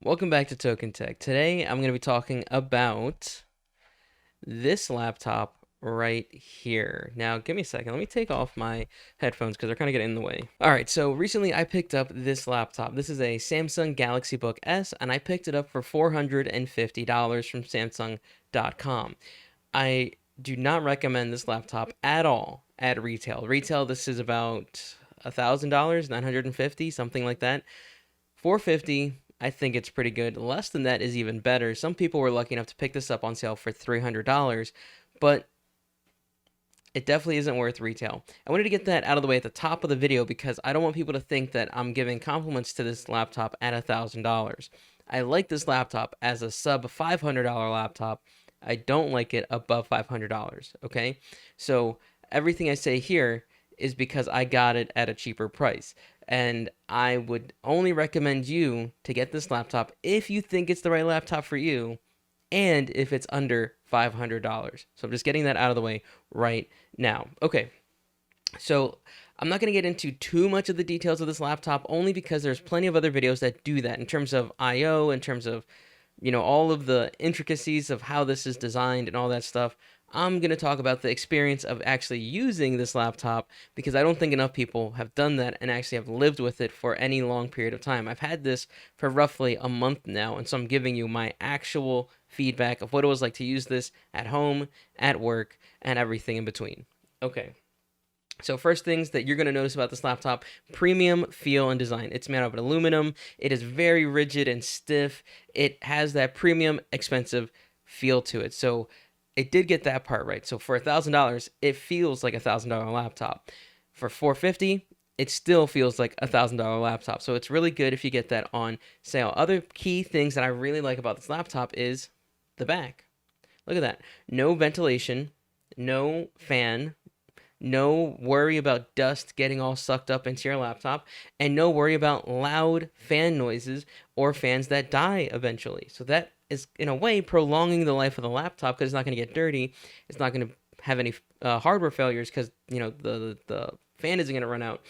Welcome back to Token Tech. Today I'm going to be talking about this laptop right here. Now, give me a second. Let me take off my headphones because they're kind of getting in the way. All right, so recently I picked up this laptop. This is a Samsung Galaxy Book S, and I picked it up for $450 from Samsung.com. I do not recommend this laptop at all at retail. Retail, this is about $1,000, $950, something like that. 450, I think it's pretty good. Less than that is even better. Some people were lucky enough to pick this up on sale for $300, but it definitely isn't worth retail. I wanted to get that out of the way at the top of the video because I don't want people to think that I'm giving compliments to this laptop at $1,000. I like this laptop as a sub $500 laptop. I don't like it above $500, okay? So everything I say here is because I got it at a cheaper price. And I would only recommend you to get this laptop if you think it's the right laptop for you and if it's under $500. So I'm just getting that out of the way right now. Okay, so I'm not going to get into too much of the details of this laptop only because there's plenty of other videos that do that in terms of IO, in terms of, all of the intricacies of how this is designed and all that stuff. I'm going to talk about the experience of actually using this laptop because I don't think enough people have done that and actually have lived with it for any long period of time. I've had this for roughly a month now, and so I'm giving you my actual feedback of what it was like to use this at home, at work, and everything in between. Okay. So first things that you're going to notice about this laptop, premium feel and design. It's made out of aluminum. It is very rigid and stiff. It has that premium, expensive feel to it. So it did get that part right. So for $1,000, it feels like $1,000 laptop. For $450, it still feels like $1,000 laptop. So it's really good if you get that on sale. Other key things that I really like about this laptop is the back. Look at that. No ventilation, no fan, no worry about dust getting all sucked up into your laptop, and no worry about loud fan noises or fans that die eventually. So that is, in a way, prolonging the life of the laptop because it's not going to get dirty. It's not going to have any hardware failures because, the fan isn't going to run out.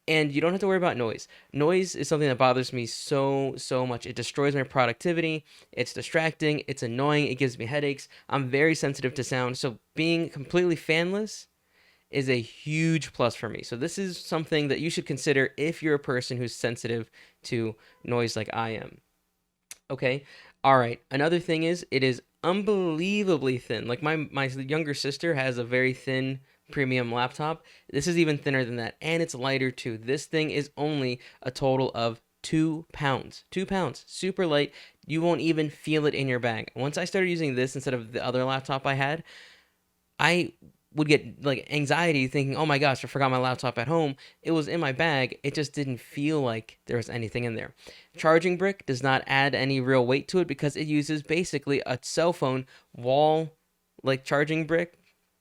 And you don't have to worry about noise. Noise is something that bothers me so much. It destroys my productivity. It's distracting. It's annoying. It gives me headaches. I'm very sensitive to sound. So being completely fanless is a huge plus for me. So this is something that you should consider if you're a person who's sensitive to noise like I am. Okay. All right. Another thing is it is unbelievably thin. Like my younger sister has a very thin premium laptop. This is even thinner than that, and it's lighter too. This thing is only a total of 2 pounds. 2 pounds. Super light. You won't even feel it in your bag. Once I started using this instead of the other laptop I had, I would get like anxiety thinking, oh my gosh, I forgot my laptop at home. It was in my bag. It just didn't feel like there was anything in there. Charging brick does not add any real weight to it because it uses basically a cell phone wall like charging brick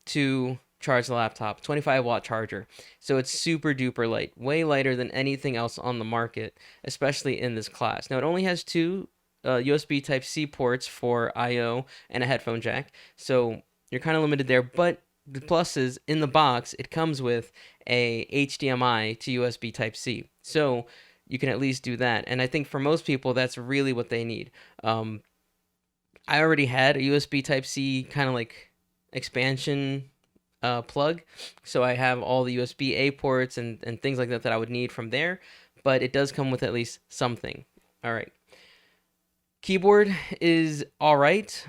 to charge the laptop. 25-watt charger. So it's super duper light, way lighter than anything else on the market, especially in this class. Now it only has two USB Type-C ports for IO and a headphone jack. So you're kind of limited there, but the plus is in the box, it comes with a HDMI to USB Type-C. So you can at least do that. And I think for most people, that's really what they need. I already had a USB Type-C kind of like expansion plug. So I have all the USB-A ports and things like that I would need from there. But it does come with at least something. All right. Keyboard is all right.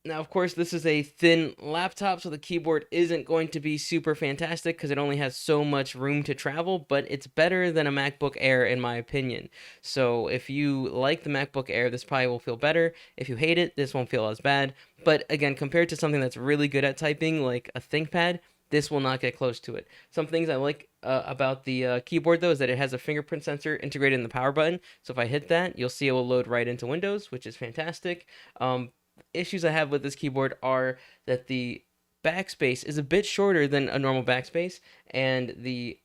Now, of course, this is a thin laptop, so the keyboard isn't going to be super fantastic because it only has so much room to travel, but it's better than a MacBook Air in my opinion. So if you like the MacBook Air, this probably will feel better. If you hate it, this won't feel as bad. But again, compared to something that's really good at typing, like a ThinkPad, this will not get close to it. Some things I like about the keyboard, though, is that it has a fingerprint sensor integrated in the power button. So if I hit that, you'll see it will load right into Windows, which is fantastic. Issues I have with this keyboard are that the backspace is a bit shorter than a normal backspace, and the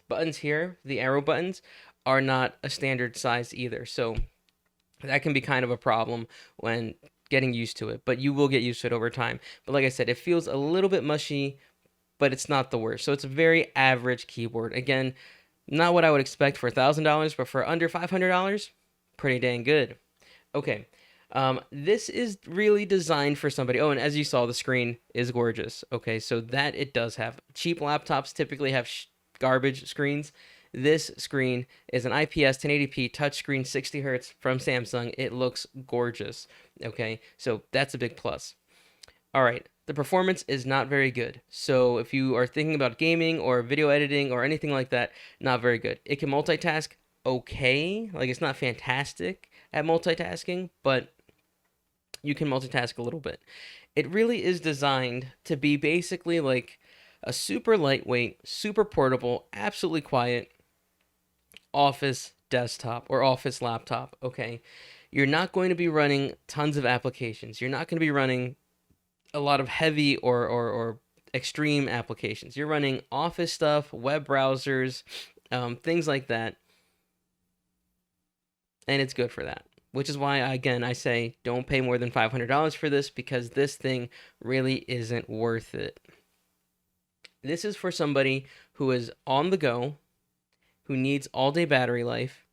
buttons here, the arrow buttons, are not a standard size either. So that can be kind of a problem when getting used to it, but you will get used to it over time. But like I said, it feels a little bit mushy, but it's not the worst. So it's a very average keyboard. Again, not what I would expect for $1,000, but for under $500, Pretty dang good. Okay. This is really designed for somebody. Oh, and as you saw, the screen is gorgeous. Okay, so that it does have. Cheap laptops typically have garbage screens. This screen is an IPS 1080p touchscreen 60 hertz from Samsung. It looks gorgeous. Okay, so that's a big plus. All right, the performance is not very good. So if you are thinking about gaming or video editing or anything like that, not very good. It can multitask okay, like it's not fantastic at multitasking, but you can multitask a little bit. It really is designed to be basically like a super lightweight, super portable, absolutely quiet office desktop or office laptop, okay? You're not going to be running tons of applications. You're not going to be running a lot of heavy or extreme applications. You're running office stuff, web browsers, things like that, and it's good for that. Which is why, again, I say don't pay more than $500 for this because this thing really isn't worth it. This is for somebody who is on the go, who needs all day battery life,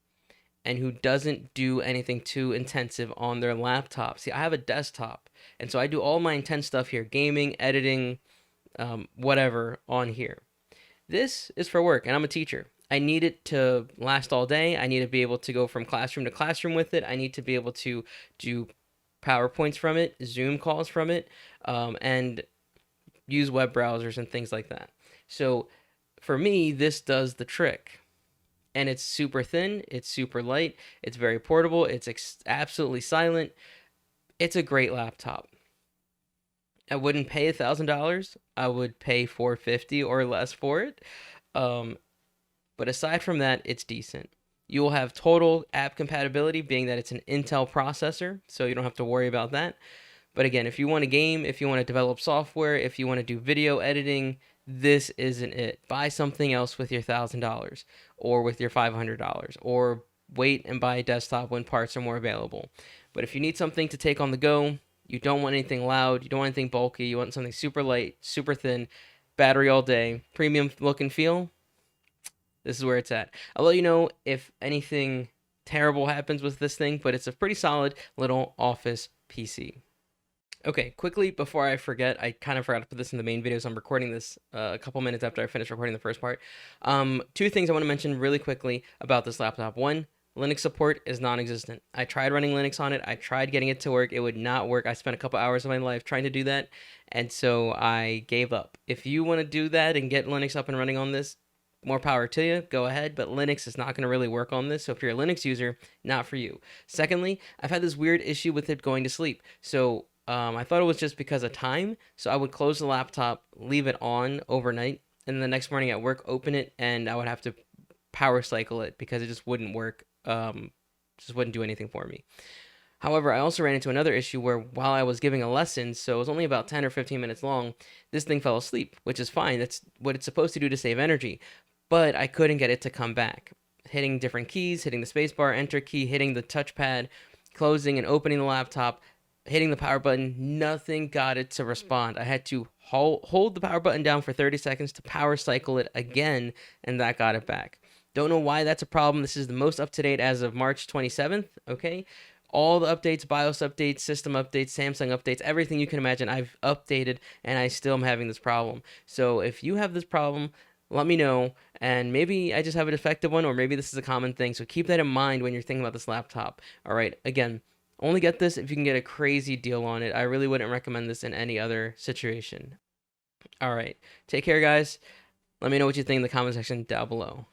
and who doesn't do anything too intensive on their laptop. See, I have a desktop, and so I do all my intense stuff here, gaming, editing, whatever on here. This is for work, and I'm a teacher. I need it to last all day. I need to be able to go from classroom to classroom with it. I need to be able to do PowerPoints from it, Zoom calls from it, and use web browsers and things like that. So for me, this does the trick. And it's super thin, it's super light, it's very portable, it's absolutely silent. It's a great laptop. I wouldn't pay $1,000. I would pay $450 or less for it. Um, but aside from that, it's decent. You will have total app compatibility, being that it's an Intel processor, so you don't have to worry about that. But again, if you want to game, if you want to develop software, if you want to do video editing, this isn't it. Buy something else with your $1,000 or with your $500 or wait and buy a desktop when parts are more available. But if you need something to take on the go, you don't want anything loud, you don't want anything bulky, you want something super light, super thin, battery all day, premium look and feel, this is where it's at. I'll let you know if anything terrible happens with this thing, but it's a pretty solid little office PC. Okay, quickly before I forget, I kind of forgot to put this in the main video, so I'm recording this a couple minutes after I finish recording the first part. Two things I want to mention really quickly about this laptop. One, Linux support is non-existent. I tried running Linux on it. I tried getting it to work. It would not work. I spent a couple hours of my life trying to do that, and so I gave up. If you want to do that and get Linux up and running on this, more power to you, go ahead, but Linux is not going to really work on this, so if you're a Linux user, not for you. Secondly, I've had this weird issue with it going to sleep. So I thought it was just because of time, so I would close the laptop, leave it on overnight, and the next morning at work, open it, and I would have to power cycle it because it just wouldn't work, just wouldn't do anything for me. However, I also ran into another issue where while I was giving a lesson, so it was only about 10 or 15 minutes long, this thing fell asleep, which is fine. That's what it's supposed to do to save energy. But I couldn't get it to come back. Hitting different keys, hitting the spacebar, enter key, hitting the touchpad, closing and opening the laptop, hitting the power button, nothing got it to respond. I had to hold the power button down for 30 seconds to power cycle it again, and that got it back. Don't know why that's a problem. This is the most up to date as of March 27th, okay? All the updates, BIOS updates, system updates, Samsung updates, everything you can imagine, I've updated, and I still am having this problem. So if you have this problem, let me know, and maybe I just have a defective one, or maybe this is a common thing. So keep that in mind when you're thinking about this laptop. All right, again, only get this if you can get a crazy deal on it. I really wouldn't recommend this in any other situation. All right, take care, guys. Let me know what you think in the comment section down below.